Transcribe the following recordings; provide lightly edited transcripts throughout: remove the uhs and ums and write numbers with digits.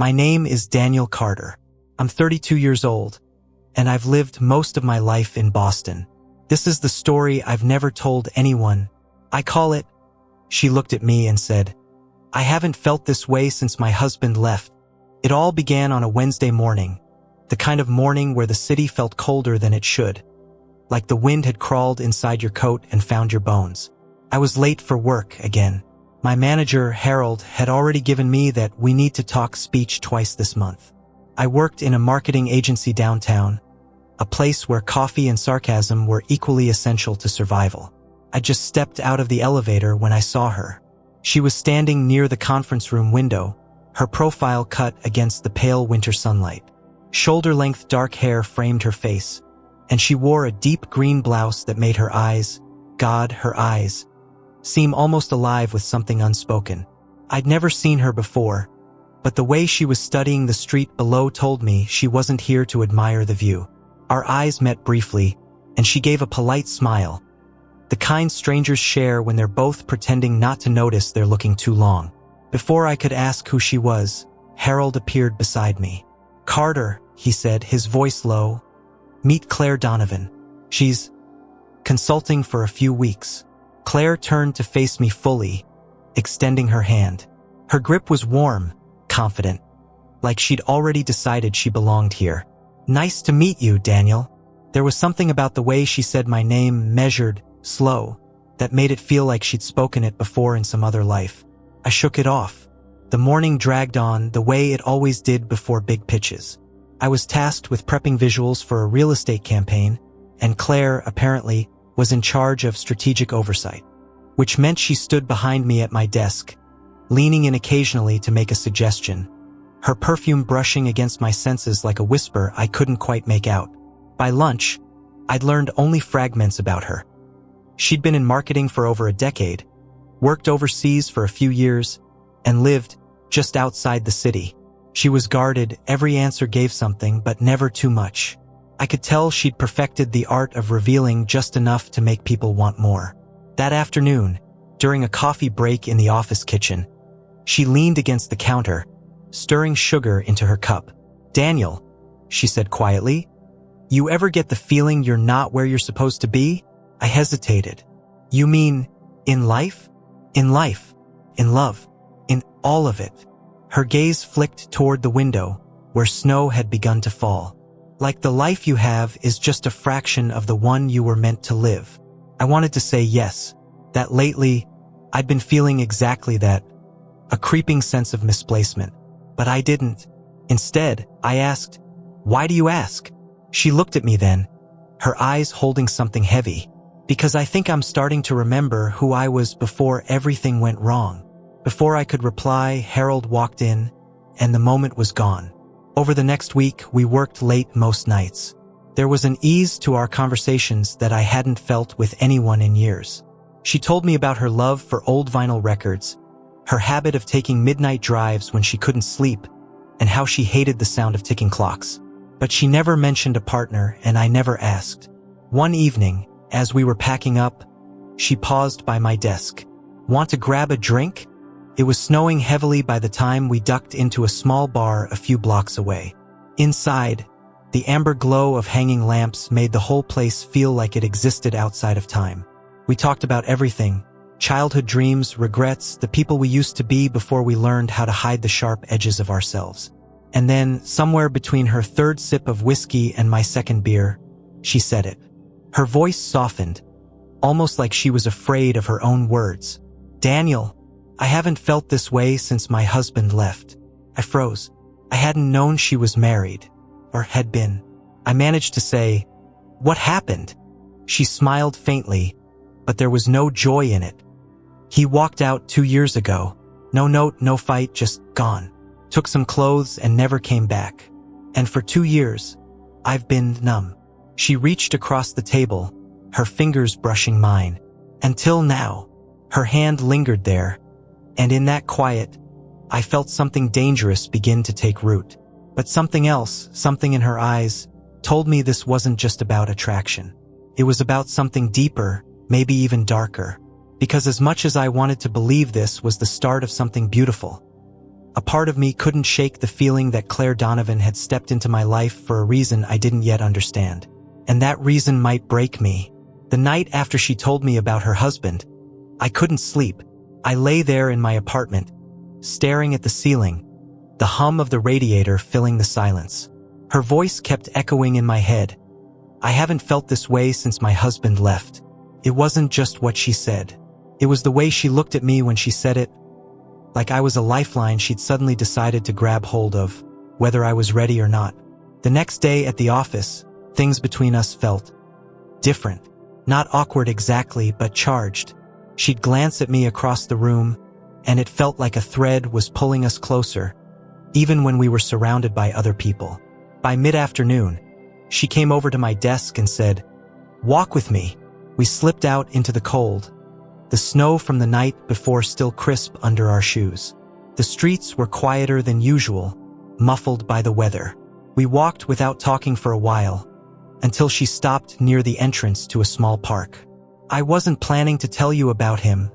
My name is Daniel Carter. I'm 32 years old, and I've lived most of my life in Boston. This is the story I've never told anyone. I call it..." She looked at me and said, "I haven't felt this way since my husband left." It all began on a Wednesday morning, the kind of morning where the city felt colder than it should, like the wind had crawled inside your coat and found your bones. I was late for work again. My manager, Harold, had already given me that "we need to talk" speech twice this month. I worked in a marketing agency downtown, a place where coffee and sarcasm were equally essential to survival. I just stepped out of the elevator when I saw her. She was standing near the conference room window, her profile cut against the pale winter sunlight. Shoulder-length dark hair framed her face, and she wore a deep green blouse that made her eyes, God, her eyes, seem almost alive with something unspoken. I'd never seen her before, but the way she was studying the street below told me she wasn't here to admire the view. Our eyes met briefly, and she gave a polite smile, the kind strangers share when they're both pretending not to notice they're looking too long. Before I could ask who she was, Harold appeared beside me. "Carter," he said, his voice low. "Meet Claire Donovan. She's consulting for a few weeks." Claire turned to face me fully, extending her hand. Her grip was warm, confident, like she'd already decided she belonged here. "Nice to meet you, Daniel." There was something about the way she said my name, measured, slow, that made it feel like she'd spoken it before in some other life. I shook it off. The morning dragged on the way it always did before big pitches. I was tasked with prepping visuals for a real estate campaign, and Claire, apparently, was in charge of strategic oversight, which meant she stood behind me at my desk, leaning in occasionally to make a suggestion, her perfume brushing against my senses like a whisper I couldn't quite make out. By lunch, I'd learned only fragments about her. She'd been in marketing for over a decade, worked overseas for a few years, and lived just outside the city. She was guarded, every answer gave something, but never too much. I could tell she'd perfected the art of revealing just enough to make people want more. That afternoon, during a coffee break in the office kitchen, she leaned against the counter, stirring sugar into her cup. "Daniel," she said quietly, "you ever get the feeling you're not where you're supposed to be?" I hesitated. "You mean, in life?" "In life, in love, in all of it." Her gaze flicked toward the window, where snow had begun to fall. "Like the life you have is just a fraction of the one you were meant to live." I wanted to say yes, that lately, I'd been feeling exactly that, a creeping sense of misplacement. But I didn't. Instead, I asked, "Why do you ask?" She looked at me then, her eyes holding something heavy. "Because I think I'm starting to remember who I was before everything went wrong." Before I could reply, Harold walked in, and the moment was gone. Over the next week, we worked late most nights. There was an ease to our conversations that I hadn't felt with anyone in years. She told me about her love for old vinyl records, her habit of taking midnight drives when she couldn't sleep, and how she hated the sound of ticking clocks. But she never mentioned a partner, and I never asked. One evening, as we were packing up, she paused by my desk. "Want to grab a drink?" It was snowing heavily by the time we ducked into a small bar a few blocks away. Inside, the amber glow of hanging lamps made the whole place feel like it existed outside of time. We talked about everything: childhood dreams, regrets, the people we used to be before we learned how to hide the sharp edges of ourselves. And then, somewhere between her third sip of whiskey and my second beer, she said it. Her voice softened, almost like she was afraid of her own words. "Daniel, I haven't felt this way since my husband left." I froze. I hadn't known she was married, or had been. I managed to say, "What happened?" She smiled faintly, but there was no joy in it. "He walked out 2 years ago. No note, no fight, just gone. Took some clothes and never came back. And for 2 years, I've been numb." She reached across the table, her fingers brushing mine. Until now, her hand lingered there, and in that quiet, I felt something dangerous begin to take root. But something else, something in her eyes, told me this wasn't just about attraction. It was about something deeper, maybe even darker. Because as much as I wanted to believe this was the start of something beautiful, A part of me couldn't shake the feeling that Claire Donovan had stepped into my life for a reason I didn't yet understand. And that reason might break me. The night after she told me about her husband, I couldn't sleep. I lay there in my apartment, staring at the ceiling, the hum of the radiator filling the silence. Her voice kept echoing in my head. I haven't felt this way since my husband left. It wasn't just what she said. It was the way she looked at me when she said it, like I was a lifeline she'd suddenly decided to grab hold of, whether I was ready or not. The next day at the office, things between us felt different. Not awkward exactly, but charged. She'd glance at me across the room, and it felt like a thread was pulling us closer, even when we were surrounded by other people. By mid-afternoon, she came over to my desk and said, "Walk with me." We slipped out into the cold, the snow from the night before still crisp under our shoes. The streets were quieter than usual, muffled by the weather. We walked without talking for a while, until she stopped near the entrance to a small park. "I wasn't planning to tell you about him,"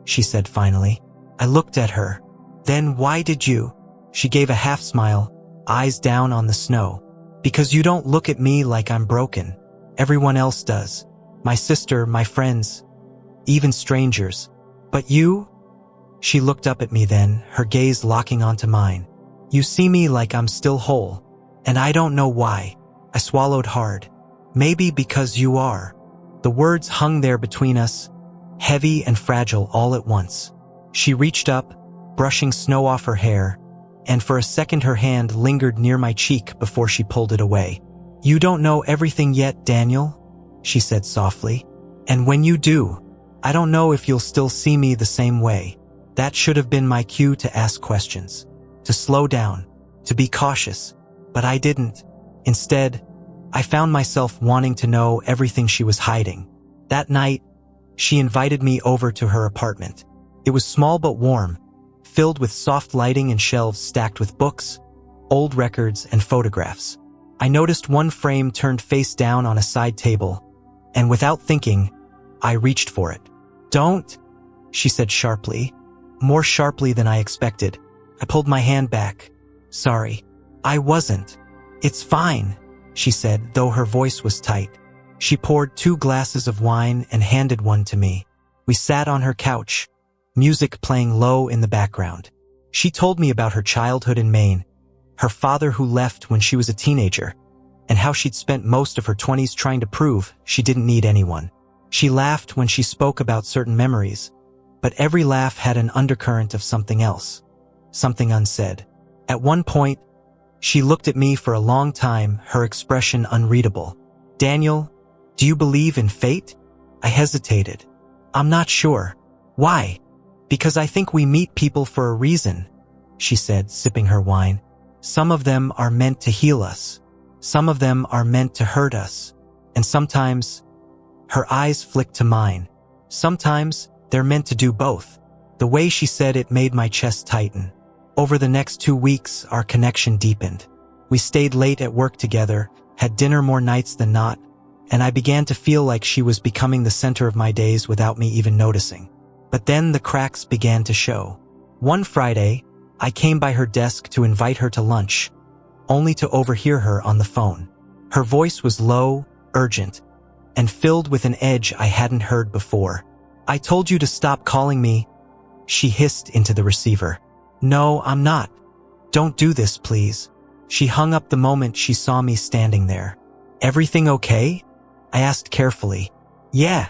she said finally. I looked at her. "Then why did you?" She gave a half smile, eyes down on the snow. "Because you don't look at me like I'm broken. Everyone else does. My sister, my friends, even strangers. But you?" She looked up at me then, her gaze locking onto mine. "You see me like I'm still whole. And I don't know why." I swallowed hard. "Maybe because you are." The words hung there between us, heavy and fragile all at once. She reached up, brushing snow off her hair, and for a second her hand lingered near my cheek before she pulled it away. "You don't know everything yet, Daniel," she said softly. "And when you do, I don't know if you'll still see me the same way." That should have been my cue to ask questions, to slow down, to be cautious. But I didn't. Instead, I found myself wanting to know everything she was hiding. That night, she invited me over to her apartment. It was small but warm, filled with soft lighting and shelves stacked with books, old records, and photographs. I noticed one frame turned face down on a side table, and without thinking, I reached for it. "Don't," she said sharply, more sharply than I expected. I pulled my hand back. "Sorry, I wasn't." "It's fine," she said, though her voice was tight. She poured 2 glasses of wine and handed one to me. We sat on her couch, music playing low in the background. She told me about her childhood in Maine, her father who left when she was a teenager, and how she'd spent most of her 20s trying to prove she didn't need anyone. She laughed when she spoke about certain memories, but every laugh had an undercurrent of something else, something unsaid. At one point, she looked at me for a long time, her expression unreadable. "Daniel, do you believe in fate?" I hesitated. "I'm not sure." "Why?" "Because I think we meet people for a reason," she said, sipping her wine. "Some of them are meant to heal us. Some of them are meant to hurt us. And sometimes," her eyes flicked to mine, "sometimes they're meant to do both." The way she said it made my chest tighten. Over the next 2 weeks, our connection deepened. We stayed late at work together, had dinner more nights than not, and I began to feel like she was becoming the center of my days without me even noticing. But then the cracks began to show. One Friday, I came by her desk to invite her to lunch, only to overhear her on the phone. Her voice was low, urgent, and filled with an edge I hadn't heard before. "I told you to stop calling me," she hissed into the receiver. "No, I'm not. Don't do this, please." She hung up the moment she saw me standing there. "Everything okay?" I asked carefully. "Yeah,"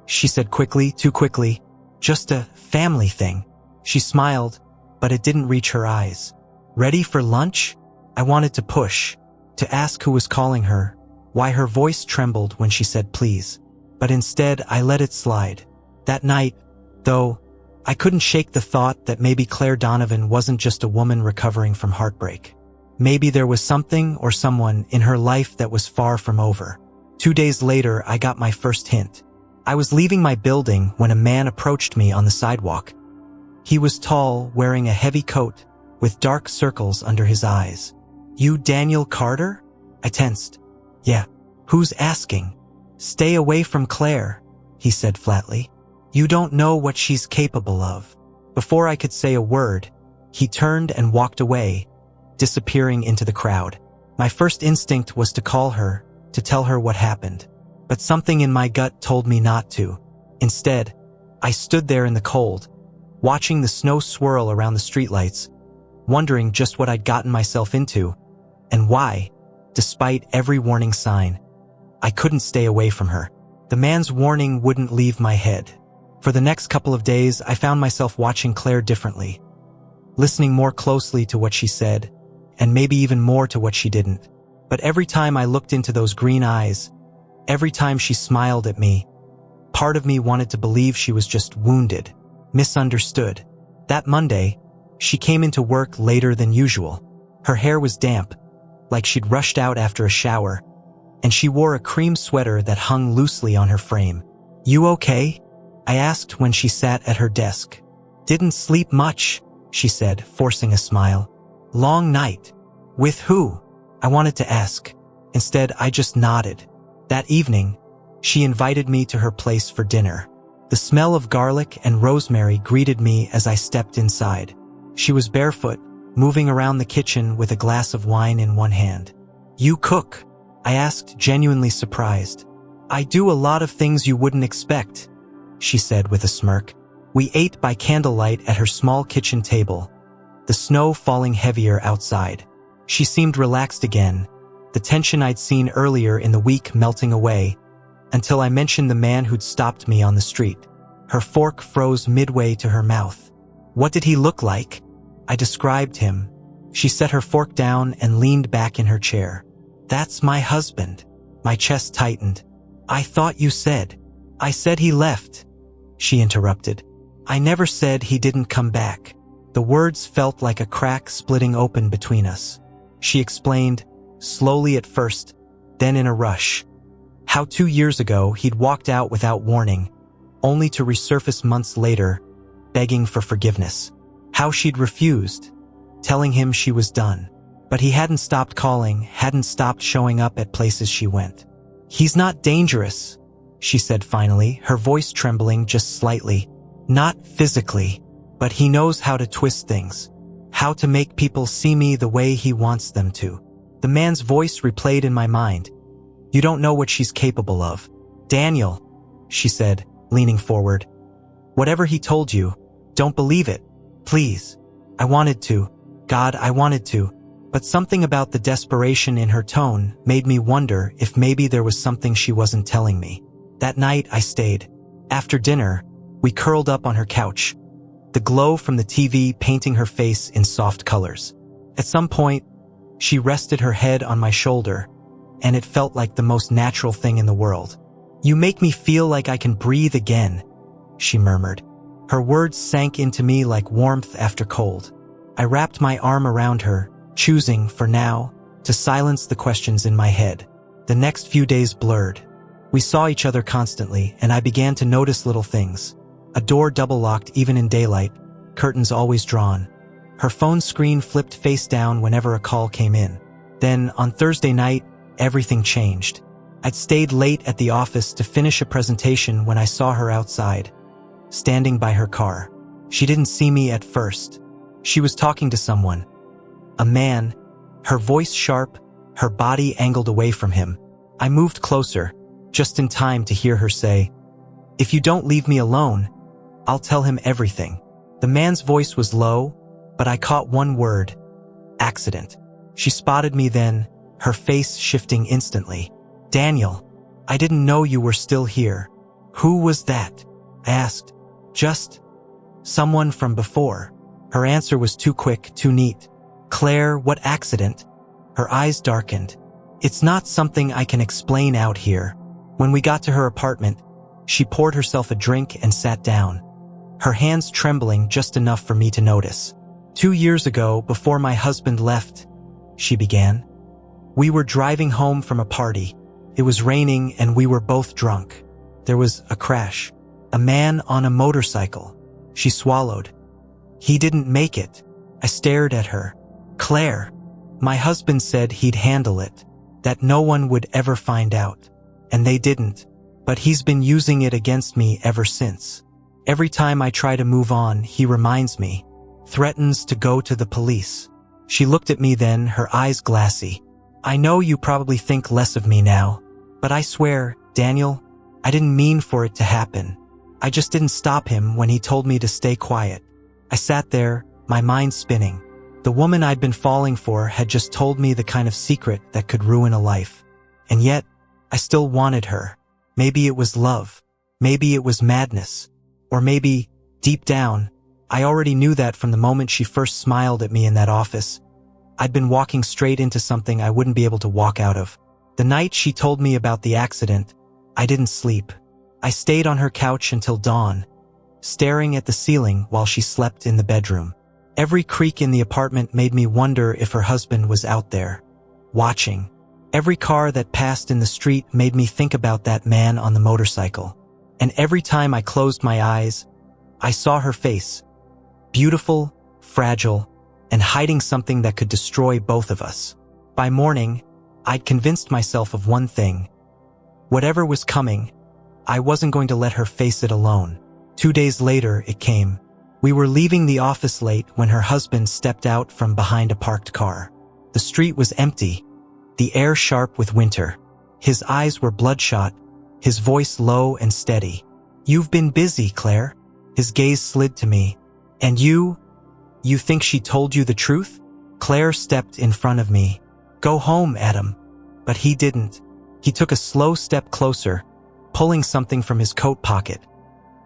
she said quickly, too quickly. "Just a family thing." She smiled, but it didn't reach her eyes. "Ready for lunch?" I wanted to push, to ask who was calling her, why her voice trembled when she said please. But instead, I let it slide. That night, though, I couldn't shake the thought that maybe Claire Donovan wasn't just a woman recovering from heartbreak. Maybe there was something or someone in her life that was far from over. 2 days later, I got my first hint. I was leaving my building when a man approached me on the sidewalk. He was tall, wearing a heavy coat, with dark circles under his eyes. "You Daniel Carter?" I tensed. "Yeah." "Who's asking?" "Stay away from Claire," he said flatly. "You don't know what she's capable of." Before I could say a word, He turned and walked away, disappearing into the crowd. My first instinct was to call her, to tell her what happened. But something in my gut told me not to. Instead, I stood there in the cold, watching the snow swirl around the streetlights, wondering just what I'd gotten myself into, and why, despite every warning sign, I couldn't stay away from her. The man's warning wouldn't leave my head. For the next couple of days, I found myself watching Claire differently, listening more closely to what she said, and maybe even more to what she didn't. But every time I looked into those green eyes, every time she smiled at me, part of me wanted to believe she was just wounded, misunderstood. That Monday, she came into work later than usual. Her hair was damp, like she'd rushed out after a shower, and she wore a cream sweater that hung loosely on her frame. "You okay?" I asked when she sat at her desk. "Didn't sleep much," she said, forcing a smile. "Long night." "With who?" I wanted to ask. Instead, I just nodded. That evening, she invited me to her place for dinner. The smell of garlic and rosemary greeted me as I stepped inside. She was barefoot, moving around the kitchen with a glass of wine in one hand. "You cook?" I asked, genuinely surprised. "I do a lot of things you wouldn't expect," she said with a smirk. We ate by candlelight at her small kitchen table, the snow falling heavier outside. She seemed relaxed again, the tension I'd seen earlier in the week melting away, until I mentioned the man who'd stopped me on the street. Her fork froze midway to her mouth. "What did he look like?" I described him. She set her fork down and leaned back in her chair. "That's my husband." My chest tightened. "I thought you said." "I said he left," she interrupted. "I never said he didn't come back." The words felt like a crack splitting open between us. She explained, slowly at first, then in a rush, how 2 years ago he'd walked out without warning, only to resurface months later, begging for forgiveness. How she'd refused, telling him she was done. But he hadn't stopped calling, hadn't stopped showing up at places she went. "He's not dangerous," she said finally, her voice trembling just slightly. "Not physically, but he knows how to twist things, how to make people see me the way he wants them to." The man's voice replayed in my mind. "You don't know what she's capable of." "Daniel," she said, leaning forward. "Whatever he told you, don't believe it. Please." I wanted to. God, I wanted to. But something about the desperation in her tone made me wonder if maybe there was something she wasn't telling me. That night, I stayed. After dinner, we curled up on her couch, the glow from the TV painting her face in soft colors. At some point, she rested her head on my shoulder, and it felt like the most natural thing in the world. "You make me feel like I can breathe again," she murmured. Her words sank into me like warmth after cold. I wrapped my arm around her, choosing, for now, to silence the questions in my head. The next few days blurred. We saw each other constantly, and I began to notice little things. A door double-locked even in daylight, curtains always drawn. Her phone screen flipped face down whenever a call came in. Then, on Thursday night, everything changed. I'd stayed late at the office to finish a presentation when I saw her outside, standing by her car. She didn't see me at first. She was talking to someone. A man, her voice sharp, her body angled away from him. I moved closer, just in time to hear her say, "If you don't leave me alone, I'll tell him everything." The man's voice was low, but I caught one word: accident. She spotted me then, her face shifting instantly. "Daniel, I didn't know you were still here." "Who was that?" I asked. "Just someone from before." Her answer was too quick, too neat. "Claire, what accident?" Her eyes darkened. "It's not something I can explain out here." When we got to her apartment, she poured herself a drink and sat down, her hands trembling just enough for me to notice. "2 years ago, before my husband left," she began, "we were driving home from a party. It was raining and we were both drunk. There was a crash. A man on a motorcycle." She swallowed. "He didn't make it." I stared at her. "Claire, my husband said he'd handle it, that no one would ever find out. And they didn't. But he's been using it against me ever since. Every time I try to move on, he reminds me, threatens to go to the police. She looked at me then, her eyes glassy. I know you probably think less of me now, but I swear, Daniel, I didn't mean for it to happen. I just didn't stop him when he told me to stay quiet. I sat there, my mind spinning. The woman I'd been falling for had just told me the kind of secret that could ruin a life. And yet, I still wanted her. Maybe it was love. Maybe it was madness. Or maybe, deep down, I already knew that from the moment she first smiled at me in that office. I'd been walking straight into something I wouldn't be able to walk out of. The night she told me about the accident, I didn't sleep. I stayed on her couch until dawn, staring at the ceiling while she slept in the bedroom. Every creak in the apartment made me wonder if her husband was out there, watching. Every car that passed in the street made me think about that man on the motorcycle. And every time I closed my eyes, I saw her face, beautiful, fragile, and hiding something that could destroy both of us. By morning, I'd convinced myself of one thing. Whatever was coming, I wasn't going to let her face it alone. 2 days later, it came. We were leaving the office late when her husband stepped out from behind a parked car. The street was empty, the air sharp with winter. His eyes were bloodshot, his voice low and steady. "You've been busy, Claire." His gaze slid to me. "And you think she told you the truth?" Claire stepped in front of me. "Go home, Adam." But he didn't. He took a slow step closer, pulling something from his coat pocket.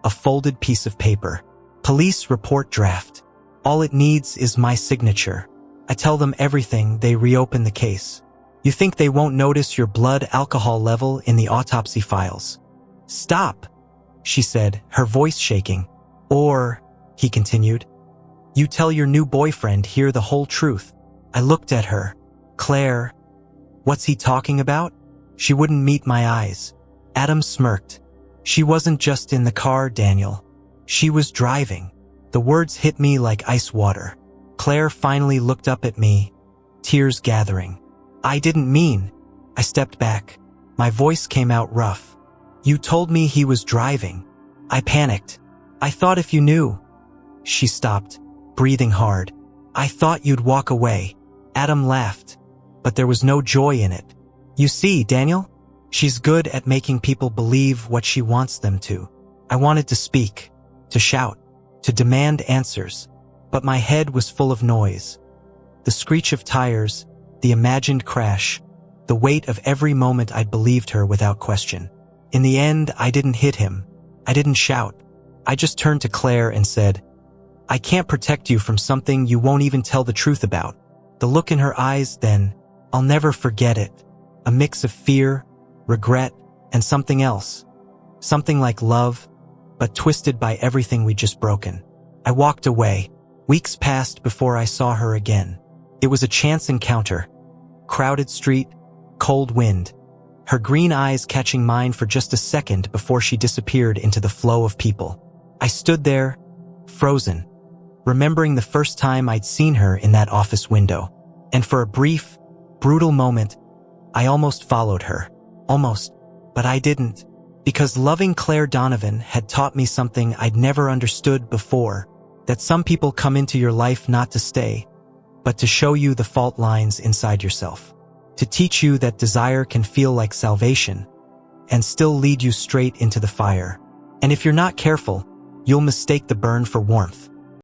A folded piece of paper. "Police report draft. All it needs is my signature. I tell them everything, they reopen the case. You think they won't notice your blood alcohol level in the autopsy files?" "Stop," she said, her voice shaking. "Or," he continued, "you tell your new boyfriend here the whole truth." I looked at her. "Claire, what's he talking about?" She wouldn't meet my eyes. Adam smirked. "She wasn't just in the car, Daniel. She was driving." The words hit me like ice water. Claire finally looked up at me, tears gathering. "I didn't mean." I stepped back. My voice came out rough. "You told me he was driving." I panicked. "I thought if you knew." She stopped, breathing hard. "I thought you'd walk away." Adam laughed, but there was no joy in it. "You see, Daniel? She's good at making people believe what she wants them to." I wanted to speak, to shout, to demand answers, but my head was full of noise. The screech of tires, the imagined crash, the weight of every moment I'd believed her without question. In the end, I didn't hit him. I didn't shout. I just turned to Claire and said, "I can't protect you from something you won't even tell the truth about." The look in her eyes then, I'll never forget it. A mix of fear, regret, and something else. Something like love, but twisted by everything we'd just broken. I walked away. Weeks passed before I saw her again. It was a chance encounter. Crowded street, cold wind. Her green eyes catching mine for just a second before she disappeared into the flow of people. I stood there, frozen, remembering the first time I'd seen her in that office window. And for a brief, brutal moment, I almost followed her. Almost. But I didn't. Because loving Claire Donovan had taught me something I'd never understood before. That some people come into your life not to stay, but to show you the fault lines inside yourself. To teach you that desire can feel like salvation, and still lead you straight into the fire. And if you're not careful, you'll mistake the burn for warmth.